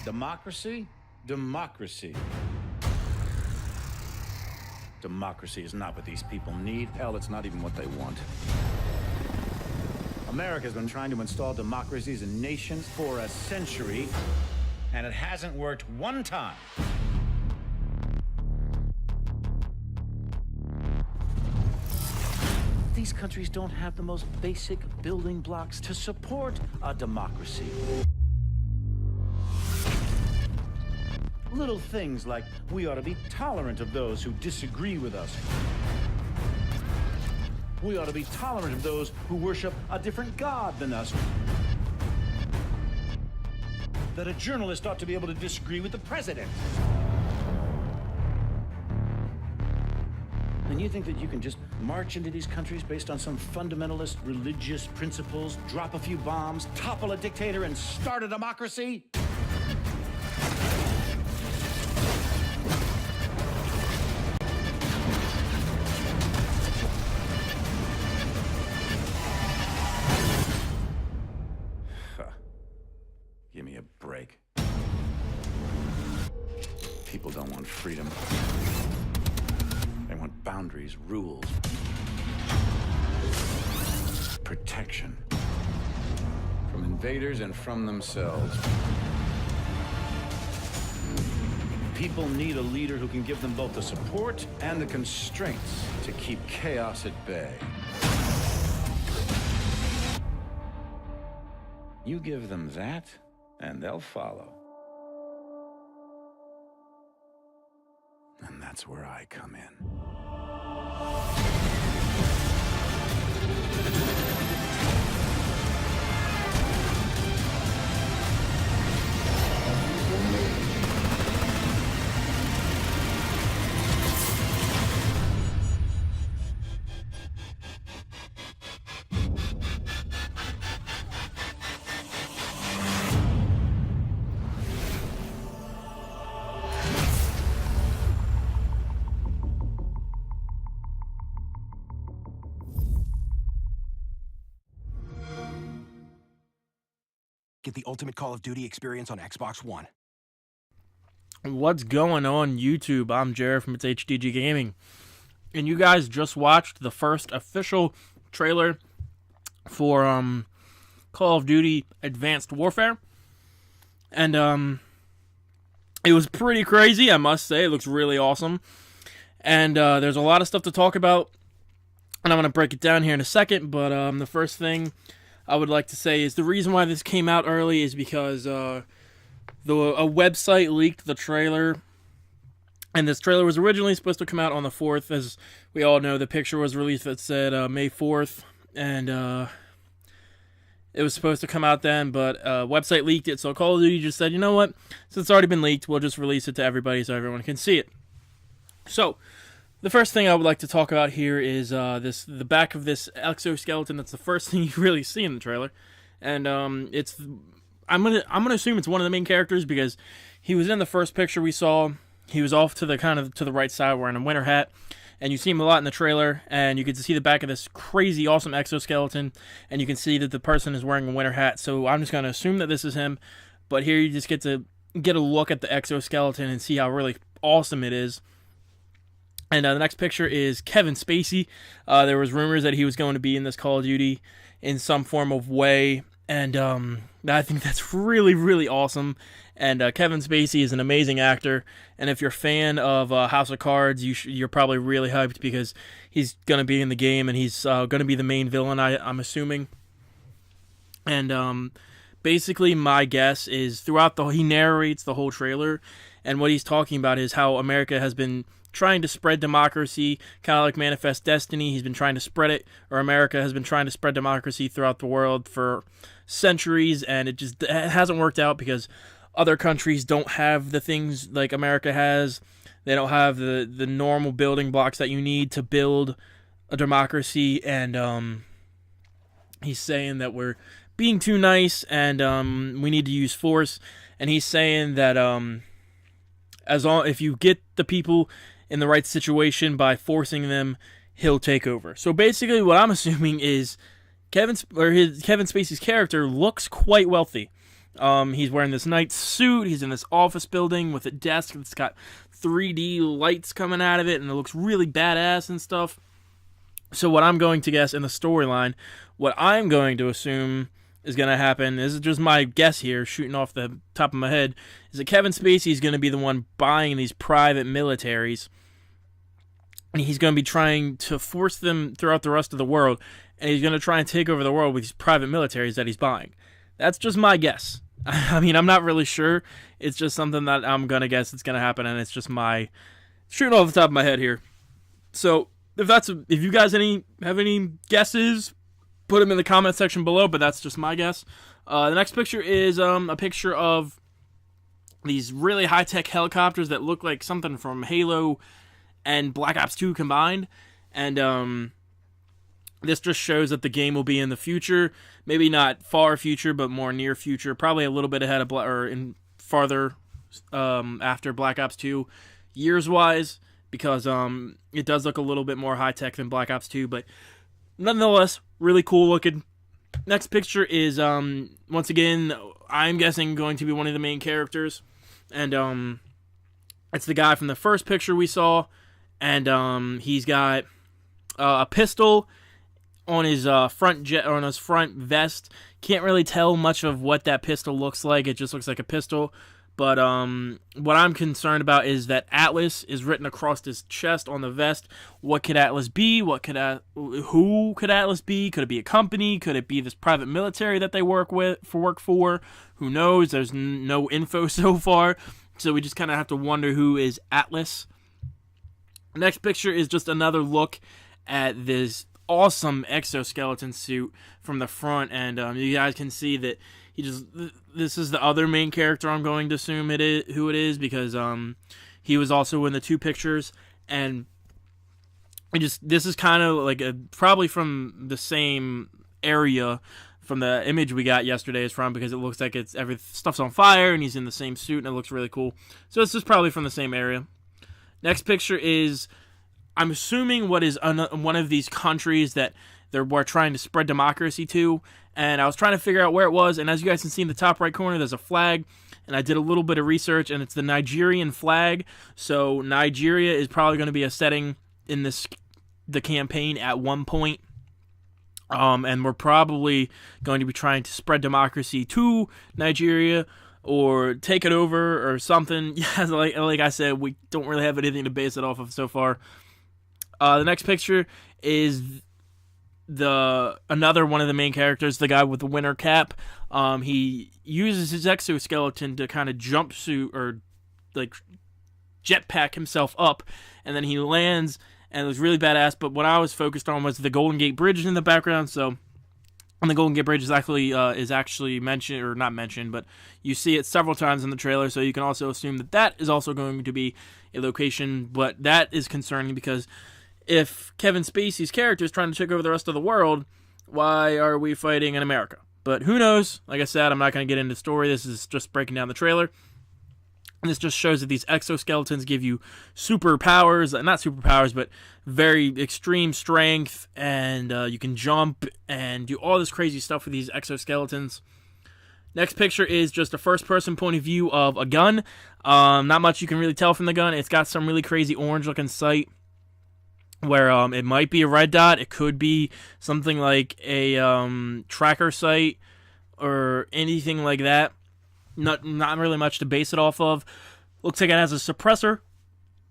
Democracy? Democracy. Democracy is not what these people need. Hell, it's not even what they want. America's been trying to install democracies in nations for a century, and it hasn't worked one time. These countries don't have the most basic building blocks to support a democracy. Little things like we ought to be tolerant of those who disagree with us. We ought to be tolerant of those who worship a different God than us. That a journalist ought to be able to disagree with the president. And you think that you can just march into these countries based on some fundamentalist religious principles, drop a few bombs, topple a dictator, and start a democracy? Give me a break. People don't want freedom. They want boundaries, rules, protection from invaders and from themselves. People need a leader who can give them both the support and the constraints to keep chaos at bay. You give them that, and they'll follow. And that's where I come in. Get the ultimate Call of Duty experience on Xbox One. What's going on YouTube? I'm Jared from It's HDG Gaming. And you guys just watched the first official trailer for Call of Duty Advanced Warfare. And it was pretty crazy, I must say. It looks really awesome. And there's a lot of stuff to talk about. And I'm going to break it down here in a second. But the first thing I would like to say is the reason why this came out early is because a website leaked the trailer, and this trailer was originally supposed to come out on the 4th. As we all know, the picture was released that said May 4th, and it was supposed to come out then, but website leaked it, so Call of Duty just said, you know what, since it's already been leaked, we'll just release it to everybody so everyone can see it. So the first thing I would like to talk about here is the back of this exoskeleton. That's the first thing you really see in the trailer, and I'm gonna assume it's one of the main characters because he was in the first picture we saw. He was off to the right side wearing a winter hat, and you see him a lot in the trailer. And you can see the back of this crazy awesome exoskeleton, and you can see that the person is wearing a winter hat. So I'm just gonna assume that this is him. But here you just get to get a look at the exoskeleton and see how really awesome it is. And the next picture is Kevin Spacey. There was rumors that he was going to be in this Call of Duty in some form of way. And I think that's really, really awesome. And Kevin Spacey is an amazing actor. And if you're a fan of House of Cards, you're probably really hyped because he's going to be in the game. And he's going to be the main villain, I'm assuming. And basically my guess is he narrates the whole trailer. And what he's talking about is how America has been trying to spread democracy, kind of like Manifest Destiny. He's been trying to spread it, or America has been trying to spread democracy throughout the world for centuries, and it hasn't worked out because other countries don't have the things like America has. They don't have the normal building blocks that you need to build a democracy, and he's saying that we're being too nice, and we need to use force, and he's saying that if you get the people in the right situation by forcing them, he'll take over. So basically what I'm assuming is Kevin Spacey's character looks quite wealthy. He's wearing this nice suit. He's in this office building with a desk that's got 3D lights coming out of it, and it looks really badass and stuff. So what I'm going to guess in the storyline, what I'm going to assume is going to happen, this is just my guess here, shooting off the top of my head, is that Kevin Spacey is going to be the one buying these private militaries, and he's going to be trying to force them throughout the rest of the world, and he's going to try and take over the world with these private militaries that he's buying. That's just my guess. I mean, I'm not really sure. It's just something that I'm going to guess it's going to happen, and it's just my shooting off the top of my head here. So, if you guys have any guesses, put them in the comment section below, but that's just my guess. The next picture is a picture of these really high-tech helicopters that look like something from Halo and Black Ops 2 combined, and this just shows that the game will be in the future, maybe not far future, but more near future, probably a little bit ahead of farther after Black Ops 2 years-wise, because it does look a little bit more high-tech than Black Ops 2, but nonetheless, really cool looking. Next picture is, once again, I'm guessing going to be one of the main characters, and it's the guy from the first picture we saw, and he's got a pistol on his front vest. Can't really tell much of what that pistol looks like. It just looks like a pistol. But what I'm concerned about is that Atlas is written across his chest on the vest. What could Atlas be? Who could Atlas be? Could it be a company? Could it be this private military that they work for? Who knows? There's no info so far. So we just kind of have to wonder who is Atlas. Next picture is just another look at this awesome exoskeleton suit from the front, and you guys can see that this is the other main character I'm going to assume who it is, because he was also in the two pictures, and this is kind of like probably from the same area from the image we got yesterday is from, because it looks like stuff's on fire and he's in the same suit and it looks really cool. So this is probably from the same area. Next picture is, I'm assuming, what is one of these countries that we're trying to spread democracy to, and I was trying to figure out where it was, and as you guys can see in the top right corner, there's a flag, and I did a little bit of research, and it's the Nigerian flag. So Nigeria is probably going to be a setting in the campaign at one point, and we're probably going to be trying to spread democracy to Nigeria or take it over or something. Yeah, like I said, we don't really have anything to base it off of so far. The next picture is another one of the main characters, the guy with the winter cap. He uses his exoskeleton to kind of jumpsuit or like jetpack himself up, and then he lands, and it was really badass. But what I was focused on was the Golden Gate Bridge in the background. So, and the Golden Gate Bridge is actually mentioned, or not mentioned, but you see it several times in the trailer. So you can also assume that is also going to be a location. But that is concerning, because if Kevin Spacey's character is trying to take over the rest of the world, why are we fighting in America? But who knows? Like I said, I'm not going to get into the story. This is just breaking down the trailer. And this just shows that these exoskeletons give you superpowers, not superpowers, but very extreme strength, and you can jump and do all this crazy stuff with these exoskeletons. Next picture is just a first-person point of view of a gun. Not much you can really tell from the gun. It's got some really crazy orange-looking sight, where it might be a red dot, it could be something like a tracker sight or anything like that. Not really much to base it off of. Looks like it has a suppressor,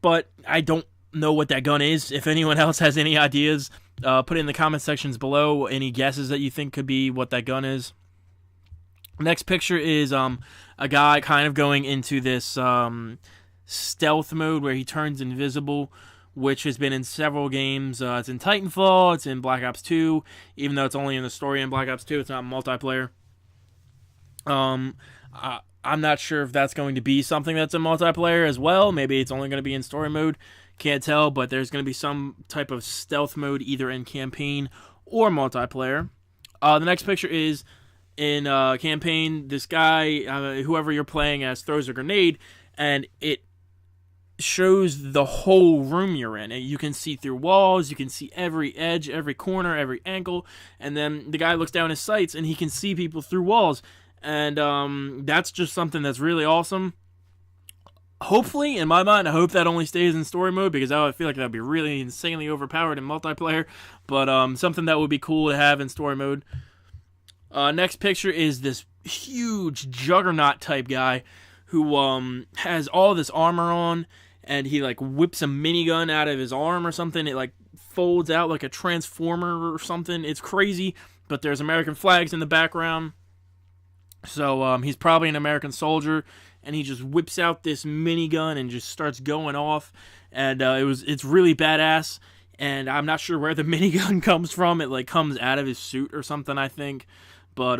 but I don't know what that gun is. If anyone else has any ideas, put it in the comment sections below. Any guesses that you think could be what that gun is. Next picture is a guy kind of going into this stealth mode where he turns invisible, which has been in several games. It's in Titanfall, it's in Black Ops 2, even though it's only in the story in Black Ops 2, it's not multiplayer. I'm not sure if that's going to be something that's in multiplayer as well. Maybe it's only going to be in story mode. Can't tell, but there's going to be some type of stealth mode either in campaign or multiplayer. The next picture is in campaign. This guy, whoever you're playing as, throws a grenade, and it shows the whole room you're in. You can see through walls, you can see every edge, every corner, every angle, and then the guy looks down his sights and he can see people through walls. And that's just something that's really awesome. Hopefully, in my mind, I hope that only stays in story mode, because I feel like that would be really insanely overpowered in multiplayer. But something that would be cool to have in story mode. Next picture is this huge juggernaut type guy who has all this armor on, and he like whips a minigun out of his arm or something. It like folds out like a transformer or something. It's crazy, but there's American flags in the background. So he's probably an American soldier, and he just whips out this minigun and just starts going off, and it's really badass. And I'm not sure where the minigun comes from. It like comes out of his suit or something, I think. But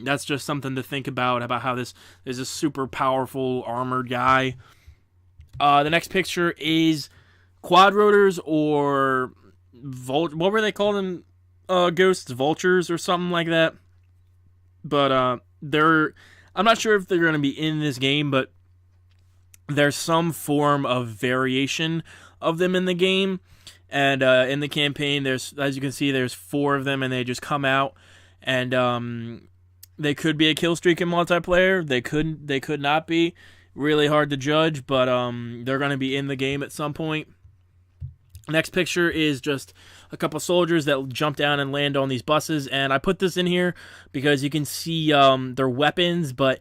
that's just something to think about how this is a super powerful armored guy. The next picture is quad rotors, or what were they called in Ghosts? Vultures or something like that. But I'm not sure if they're going to be in this game, but there's some form of variation of them in the game. And in the campaign, as you can see, there's 4 of them, and they just come out. And they could be a kill streak in multiplayer. They could not be. Really hard to judge, but they're going to be in the game at some point. Next picture is just a couple soldiers that jump down and land on these buses, and I put this in here because you can see their weapons, but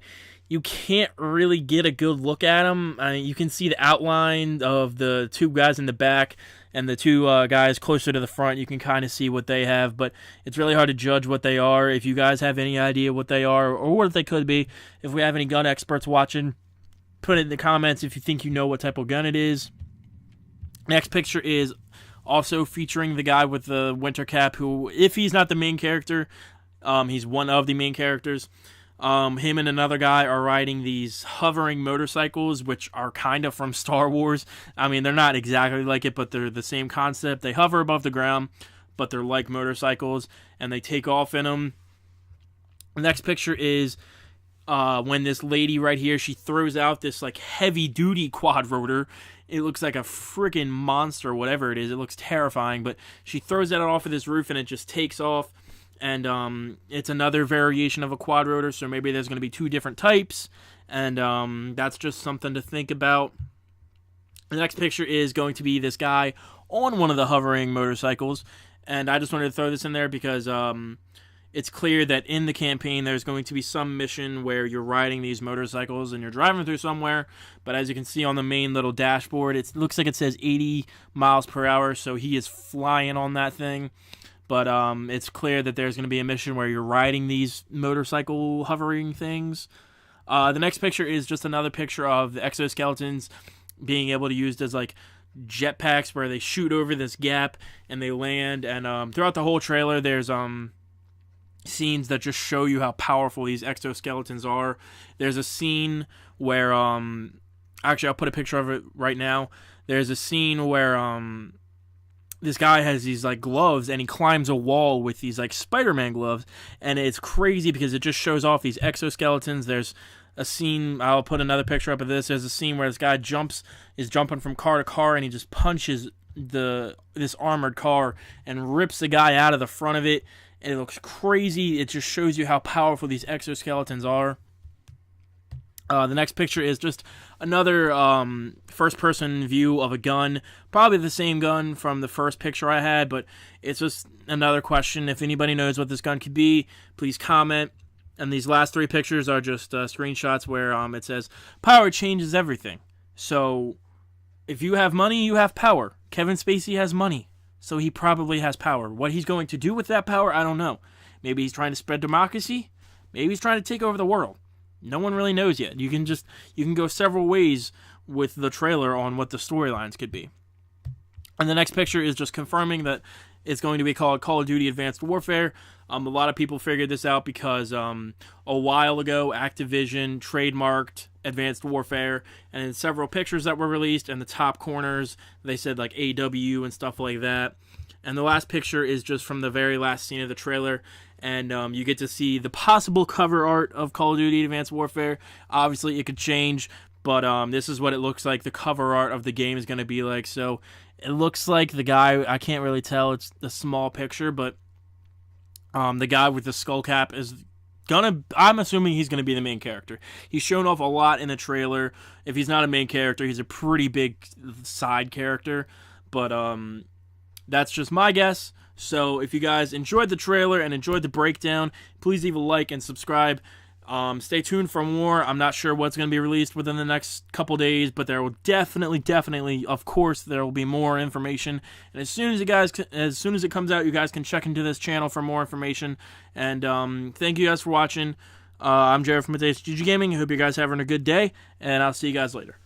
you can't really get a good look at them. You can see the outline of the 2 guys in the back and the 2 guys closer to the front. You can kind of see what they have, but it's really hard to judge what they are. If you guys have any idea what they are or what they could be, if we have any gun experts watching, put it in the comments if you think you know what type of gun it is. Next picture is also featuring the guy with the winter cap, who, if he's not the main character, he's one of the main characters. Him and another guy are riding these hovering motorcycles, which are kind of from Star Wars. I mean, they're not exactly like it, but they're the same concept. They hover above the ground, but they're like motorcycles, and they take off in them. The next picture is when this lady right here, she throws out this like heavy-duty quad rotor. It looks like a freaking monster, whatever it is. It looks terrifying, but she throws that off of this roof, and it just takes off. And it's another variation of a quad rotor, so maybe there's going to be 2 different types, and that's just something to think about. The next picture is going to be this guy on one of the hovering motorcycles, and I just wanted to throw this in there because it's clear that in the campaign there's going to be some mission where you're riding these motorcycles and you're driving through somewhere, but as you can see on the main little dashboard, it looks like it says 80 miles per hour, so he is flying on that thing. But it's clear that there's going to be a mission where you're riding these motorcycle hovering things. The next picture is just another picture of the exoskeletons being able to use as like jetpacks, where they shoot over this gap and they land. And throughout the whole trailer, there's scenes that just show you how powerful these exoskeletons are. There's a scene where actually I'll put a picture of it right now. There's a scene where this guy has these like gloves, and he climbs a wall with these like Spider-Man gloves, and it's crazy because it just shows off these exoskeletons. There's a scene, I'll put another picture up of this. There's a scene where this guy is jumping from car to car, and he just punches this armored car and rips the guy out of the front of it, and it looks crazy. It just shows you how powerful these exoskeletons are. The next picture is just another first-person view of a gun. Probably the same gun from the first picture I had, but it's just another question. If anybody knows what this gun could be, please comment. And these last 3 pictures are just screenshots where it says, "Power changes everything." So if you have money, you have power. Kevin Spacey has money, so he probably has power. What he's going to do with that power, I don't know. Maybe he's trying to spread democracy. Maybe he's trying to take over the world. No one really knows yet. You can go several ways with the trailer on what the storylines could be. And the next picture is just confirming that it's going to be called Call of Duty Advanced Warfare. A lot of people figured this out because a while ago Activision trademarked Advanced Warfare, and in several pictures that were released in the top corners they said like AW and stuff like that. And the last picture is just from the very last scene of the trailer, and you get to see the possible cover art of Call of Duty Advanced Warfare. Obviously, it could change, but this is what it looks like the cover art of the game is going to be like. So it looks like the guy, I can't really tell, it's a small picture, but the guy with the skull cap is I'm assuming he's gonna be the main character. He's shown off a lot in the trailer. If he's not a main character, he's a pretty big side character. But that's just my guess. So if you guys enjoyed the trailer and enjoyed the breakdown, please leave a like and subscribe. Stay tuned for more. I'm not sure what's going to be released within the next couple days, but there will definitely, of course, there will be more information. And as soon as it comes out, you guys can check into this channel for more information. And thank you guys for watching. I'm Jared from HDG Gaming. I hope you guys are having a good day, and I'll see you guys later.